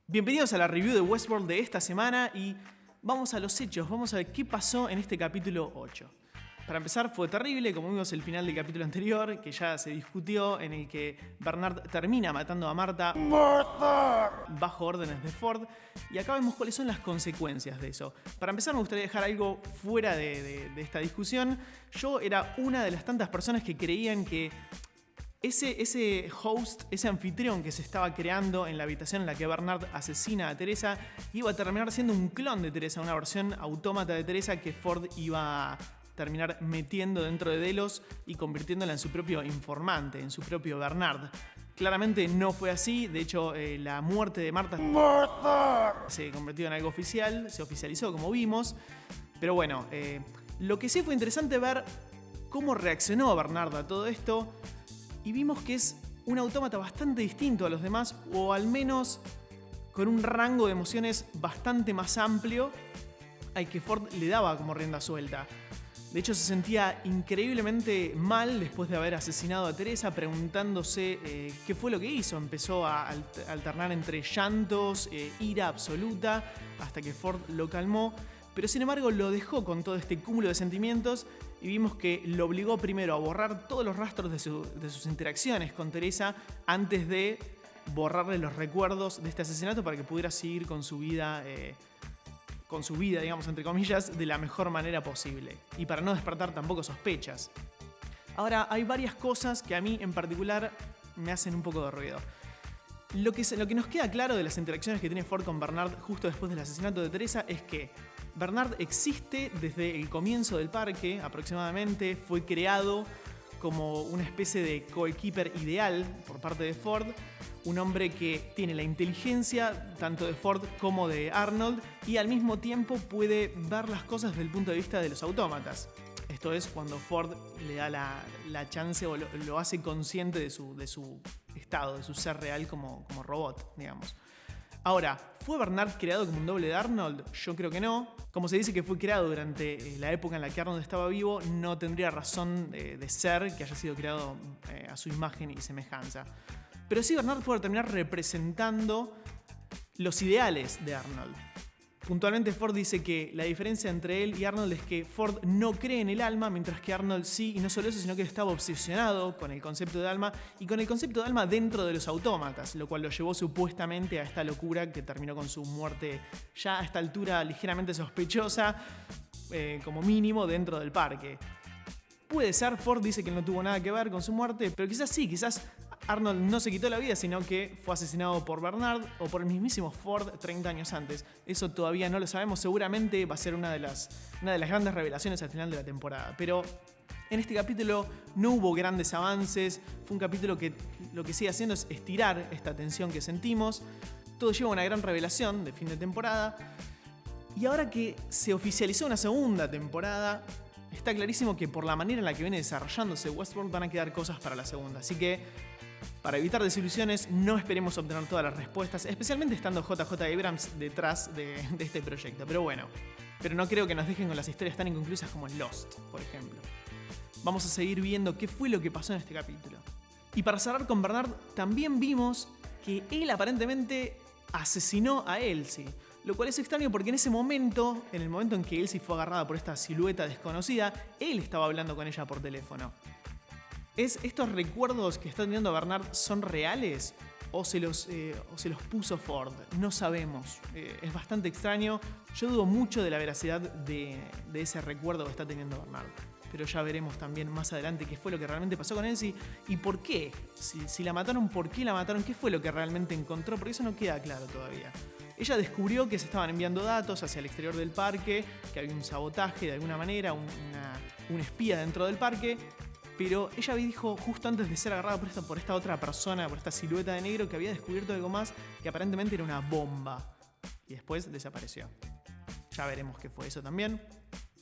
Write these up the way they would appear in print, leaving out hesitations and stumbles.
Bienvenidos a la review de Westworld de esta semana y vamos a los hechos, vamos a ver qué pasó en este capítulo 8. Para empezar, fue terrible, como vimos el final del capítulo anterior, que ya se discutió, en el que Bernard termina matando a Martha bajo órdenes de Ford, y acá vemos cuáles son las consecuencias de eso. Para empezar, me gustaría dejar algo fuera de esta discusión. Yo era una de las tantas personas que creían que ese host, ese anfitrión que se estaba creando en la habitación en la que Bernard asesina a Teresa, iba a terminar siendo un clon de Teresa, una versión autómata de Teresa que Ford iba a terminar metiendo dentro de Delos y convirtiéndola en su propio informante, en su propio Bernard. Claramente no fue así, de hecho la muerte de Martha se convirtió en algo oficial, se oficializó como vimos, pero bueno, lo que sí fue interesante ver cómo reaccionó Bernard a todo esto. Y vimos que es un autómata bastante distinto a los demás, o al menos con un rango de emociones bastante más amplio al que Ford le daba como rienda suelta. De hecho, se sentía increíblemente mal después de haber asesinado a Teresa, preguntándose qué fue lo que hizo. Empezó a alternar entre llantos, ira absoluta, hasta que Ford lo calmó. Pero sin embargo lo dejó con todo este cúmulo de sentimientos y vimos que lo obligó primero a borrar todos los rastros de sus interacciones con Teresa antes de borrarle los recuerdos de este asesinato para que pudiera seguir con su vida, digamos, entre comillas, de la mejor manera posible y para no despertar tampoco sospechas. Ahora, hay varias cosas que a mí en particular me hacen un poco de ruido. Lo que nos queda claro de las interacciones que tiene Ford con Bernard justo después del asesinato de Teresa es que Bernard existe desde el comienzo del parque, aproximadamente. Fue creado como una especie de coequiper ideal por parte de Ford. Un hombre que tiene la inteligencia tanto de Ford como de Arnold y al mismo tiempo puede ver las cosas desde el punto de vista de los autómatas. Esto es cuando Ford le da la chance o lo hace consciente de su estado, de su ser real como robot, digamos. Ahora, ¿fue Bernard creado como un doble de Arnold? Yo creo que no. Como se dice que fue creado durante la época en la que Arnold estaba vivo, no tendría razón de ser que haya sido creado a su imagen y semejanza. Pero sí, Bernard puede terminar representando los ideales de Arnold. Puntualmente Ford dice que la diferencia entre él y Arnold es que Ford no cree en el alma, mientras que Arnold sí, y no solo eso, sino que estaba obsesionado con el concepto de alma y con el concepto de alma dentro de los autómatas, lo cual lo llevó supuestamente a esta locura que terminó con su muerte ya a esta altura ligeramente sospechosa, como mínimo dentro del parque. Puede ser, Ford dice que no tuvo nada que ver con su muerte, pero quizás sí, quizás Arnold no se quitó la vida, sino que fue asesinado por Bernard o por el mismísimo Ford 30 años antes. Eso todavía no lo sabemos, seguramente va a ser una de las grandes revelaciones al final de la temporada. Pero en este capítulo no hubo grandes avances, fue un capítulo que lo que sigue haciendo es estirar esta tensión que sentimos. Todo lleva a una gran revelación de fin de temporada. Y ahora que se oficializó una segunda temporada, está clarísimo que por la manera en la que viene desarrollándose Westworld van a quedar cosas para la segunda. Así que, para evitar desilusiones, no esperemos obtener todas las respuestas, especialmente estando JJ Abrams detrás de este proyecto. Pero no creo que nos dejen con las historias tan inconclusas como Lost, por ejemplo. Vamos a seguir viendo qué fue lo que pasó en este capítulo. Y para cerrar con Bernard, también vimos que él aparentemente asesinó a Elsie. Lo cual es extraño porque en ese momento, en el momento en que Elsie fue agarrada por esta silueta desconocida, él estaba hablando con ella por teléfono. ¿Estos recuerdos que está teniendo Bernard son reales o se los puso Ford? No sabemos. Es bastante extraño. Yo dudo mucho de la veracidad de ese recuerdo que está teniendo Bernard. Pero ya veremos también más adelante qué fue lo que realmente pasó con Elsie y por qué. Si la mataron, ¿por qué la mataron? ¿Qué fue lo que realmente encontró? Porque eso no queda claro todavía. Ella descubrió que se estaban enviando datos hacia el exterior del parque, que había un sabotaje de alguna manera, un espía dentro del parque. Pero ella dijo justo antes de ser agarrada por esta otra persona, por esta silueta de negro, que había descubierto algo más, que aparentemente era una bomba. Y después desapareció. Ya veremos qué fue eso también.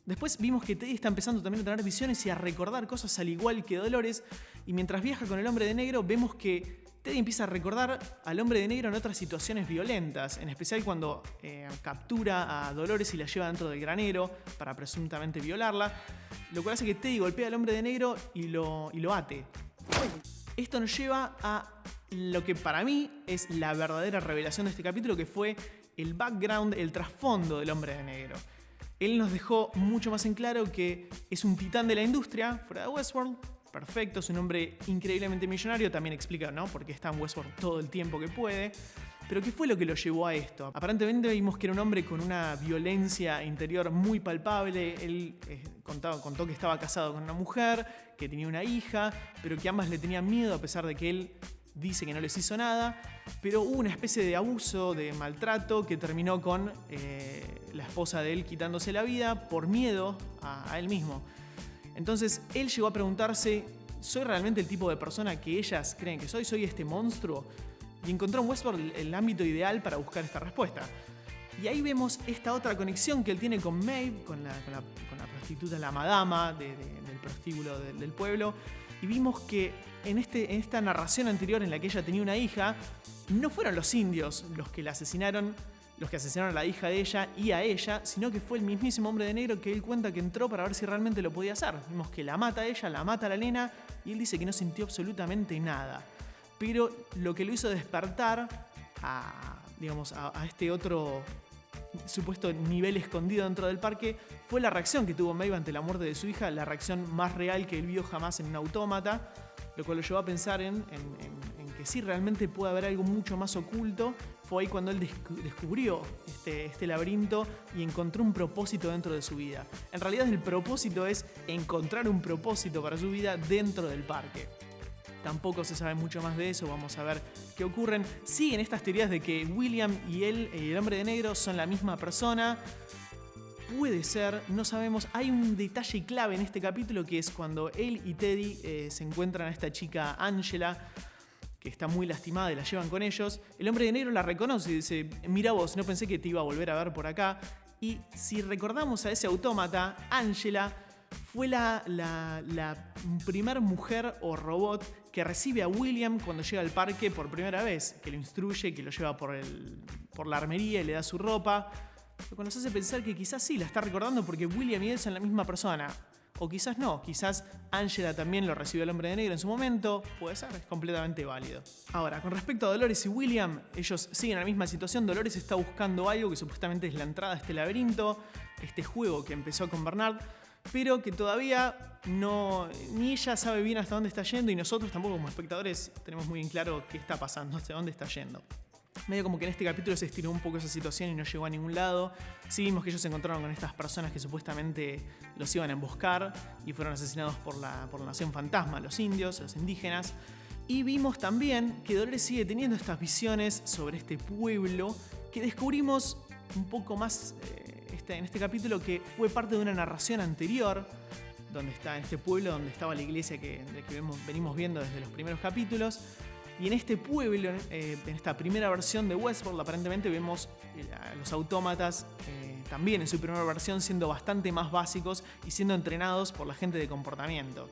Después vimos que Teddy está empezando también a tener visiones y a recordar cosas al igual que Dolores. Y mientras viaja con el hombre de negro, vemos que Teddy empieza a recordar al hombre de negro en otras situaciones violentas, en especial cuando captura a Dolores y la lleva dentro del granero para presuntamente violarla, lo cual hace que Teddy golpee al hombre de negro y lo ate. Esto nos lleva a lo que para mí es la verdadera revelación de este capítulo, que fue el background, el trasfondo del hombre de negro. Él nos dejó mucho más en claro que es un titán de la industria fuera de Westworld. Perfecto, es un hombre increíblemente millonario. También explica, ¿no?, por qué está en Westworld todo el tiempo que puede. Pero ¿qué fue lo que lo llevó a esto? Aparentemente vimos que era un hombre con una violencia interior muy palpable. Él contó que estaba casado con una mujer, que tenía una hija, pero que ambas le tenían miedo a pesar de que él dice que no les hizo nada. Pero hubo una especie de abuso, de maltrato, que terminó con la esposa de él quitándose la vida por miedo a él mismo. Entonces él llegó a preguntarse, ¿soy realmente el tipo de persona que ellas creen que soy? ¿Soy este monstruo? Y encontró en Westworld el ámbito ideal para buscar esta respuesta. Y ahí vemos esta otra conexión que él tiene con Maeve, con la prostituta, la madama del prostíbulo del pueblo. Y vimos que en esta narración anterior en la que ella tenía una hija, no fueron los indios los que la asesinaron, los que asesinaron a la hija de ella y a ella, sino que fue el mismísimo hombre de negro que él cuenta que entró para ver si realmente lo podía hacer. Vimos que la mata a ella, la mata a la nena, y él dice que no sintió absolutamente nada. Pero lo que lo hizo despertar a este otro supuesto nivel escondido dentro del parque fue la reacción que tuvo Maeve ante la muerte de su hija, la reacción más real que él vio jamás en un autómata, lo cual lo llevó a pensar en que sí, realmente puede haber algo mucho más oculto. Fue ahí cuando él descubrió este laberinto y encontró un propósito dentro de su vida. En realidad el propósito es encontrar un propósito para su vida dentro del parque. Tampoco se sabe mucho más de eso, vamos a ver qué ocurren. Siguen estas teorías de que William y él, el hombre de negro, son la misma persona. Puede ser, no sabemos. Hay un detalle clave en este capítulo que es cuando él y Teddy se encuentran a esta chica Angela, que está muy lastimada y la llevan con ellos. El hombre de negro la reconoce y dice, mira vos, no pensé que te iba a volver a ver por acá. Y si recordamos a ese autómata, Angela fue la primer mujer o robot que recibe a William cuando llega al parque por primera vez, que lo instruye, que lo lleva por la armería y le da su ropa. Lo que nos hace pensar que quizás sí la está recordando porque William y él son la misma persona. O quizás no, quizás Angela también lo recibió el hombre de negro en su momento. Puede ser, es completamente válido. Ahora, con respecto a Dolores y William, ellos siguen en la misma situación. Dolores está buscando algo que supuestamente es la entrada a este laberinto, este juego que empezó con Bernard, pero que todavía ni ella sabe bien hasta dónde está yendo y nosotros tampoco como espectadores tenemos muy en claro qué está pasando, hasta dónde está yendo. Medio como que en este capítulo se estiró un poco esa situación y no llegó a ningún lado. Sí vimos que ellos se encontraron con estas personas que supuestamente los iban a emboscar y fueron asesinados por la nación fantasma, los indios, los indígenas. Y vimos también que Dolores sigue teniendo estas visiones sobre este pueblo que descubrimos un poco más en este capítulo, que fue parte de una narración anterior, donde está en este pueblo donde estaba la iglesia que venimos viendo desde los primeros capítulos. Y en este pueblo, en esta primera versión de Westworld, aparentemente vemos a los autómatas también en su primera versión siendo bastante más básicos y siendo entrenados por la gente de comportamiento.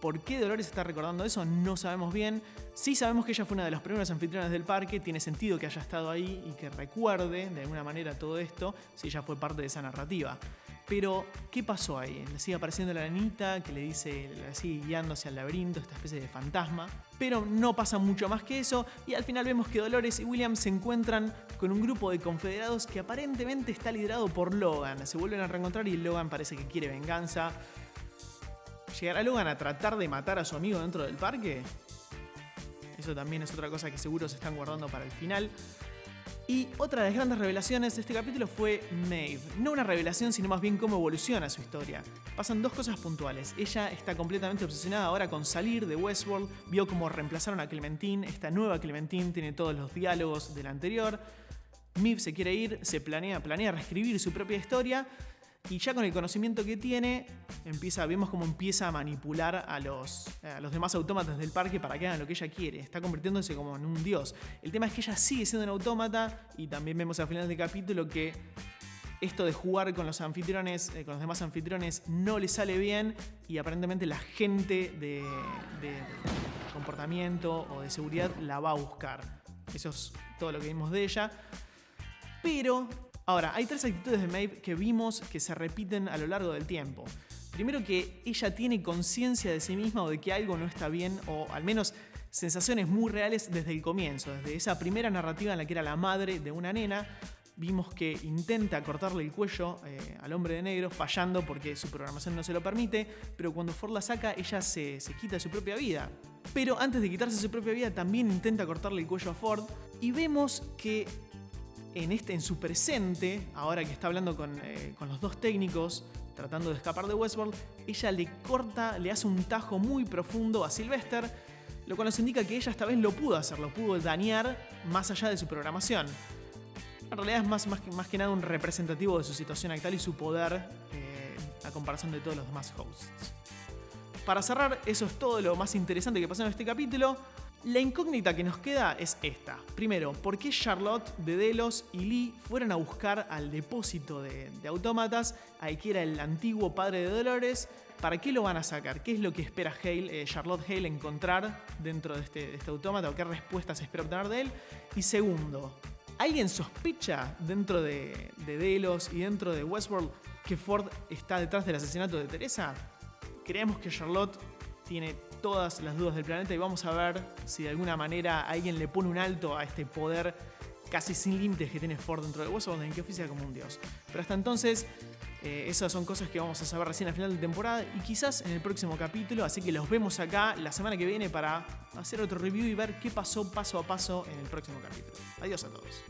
¿Por qué Dolores está recordando eso? No sabemos bien. Sí sabemos que ella fue una de los primeros anfitriones del parque. Tiene sentido que haya estado ahí y que recuerde de alguna manera todo esto si ella fue parte de esa narrativa. Pero, ¿qué pasó ahí? Le sigue apareciendo la nenita que le sigue guiando hacia el laberinto, esta especie de fantasma. Pero no pasa mucho más que eso y al final vemos que Dolores y William se encuentran con un grupo de confederados que aparentemente está liderado por Logan. Se vuelven a reencontrar y Logan parece que quiere venganza. ¿Llegará Logan a tratar de matar a su amigo dentro del parque? Eso también es otra cosa que seguro se están guardando para el final. Y otra de las grandes revelaciones de este capítulo fue Maeve. No una revelación, sino más bien cómo evoluciona su historia. Pasan dos cosas puntuales. Ella está completamente obsesionada ahora con salir de Westworld. Vio cómo reemplazaron a Clementine. Esta nueva Clementine tiene todos los diálogos de la anterior. Maeve se quiere ir, planea reescribir su propia historia. Y ya con el conocimiento que tiene, vemos cómo empieza a manipular a los demás autómatas del parque para que hagan lo que ella quiere. Está convirtiéndose como en un dios. El tema es que ella sigue siendo un autómata y también vemos al final del capítulo que esto de jugar con los anfitriones, con los demás anfitriones, no le sale bien y aparentemente la gente comportamiento o de seguridad la va a buscar. Eso es todo lo que vimos de ella. Pero, ahora, hay 3 actitudes de Maeve que vimos que se repiten a lo largo del tiempo. Primero, que ella tiene conciencia de sí misma o de que algo no está bien, o al menos sensaciones muy reales desde el comienzo. Desde esa primera narrativa en la que era la madre de una nena, vimos que intenta cortarle el cuello al hombre de negro, fallando porque su programación no se lo permite, pero cuando Ford la saca, ella se quita su propia vida. Pero antes de quitarse su propia vida, también intenta cortarle el cuello a Ford, y vemos que en su presente, ahora que está hablando con los 2 técnicos, tratando de escapar de Westworld, ella le hace un tajo muy profundo a Sylvester, lo cual nos indica que ella esta vez lo pudo hacer, lo pudo dañar más allá de su programación. En realidad es más que nada un representativo de su situación actual y su poder a comparación de todos los demás hosts. Para cerrar, eso es todo lo más interesante que pasó en este capítulo. La incógnita que nos queda es esta. Primero, ¿por qué Charlotte, Delos y Lee fueron a buscar al depósito de autómatas, al que era el antiguo padre de Dolores? ¿Para qué lo van a sacar? ¿Qué es lo que espera Charlotte Hale encontrar dentro de este autómata? ¿O qué respuestas espera obtener de él? Y segundo, ¿alguien sospecha dentro de Delos y dentro de Westworld que Ford está detrás del asesinato de Teresa? Creemos que Charlotte tiene todas las dudas del planeta y vamos a ver si de alguna manera alguien le pone un alto a este poder casi sin límites que tiene Ford dentro de Westworld, en que oficia como un dios. Pero hasta entonces, esas son cosas que vamos a saber recién al final de temporada y quizás en el próximo capítulo, así que los vemos acá la semana que viene para hacer otro review y ver qué pasó paso a paso en el próximo capítulo. Adiós a todos.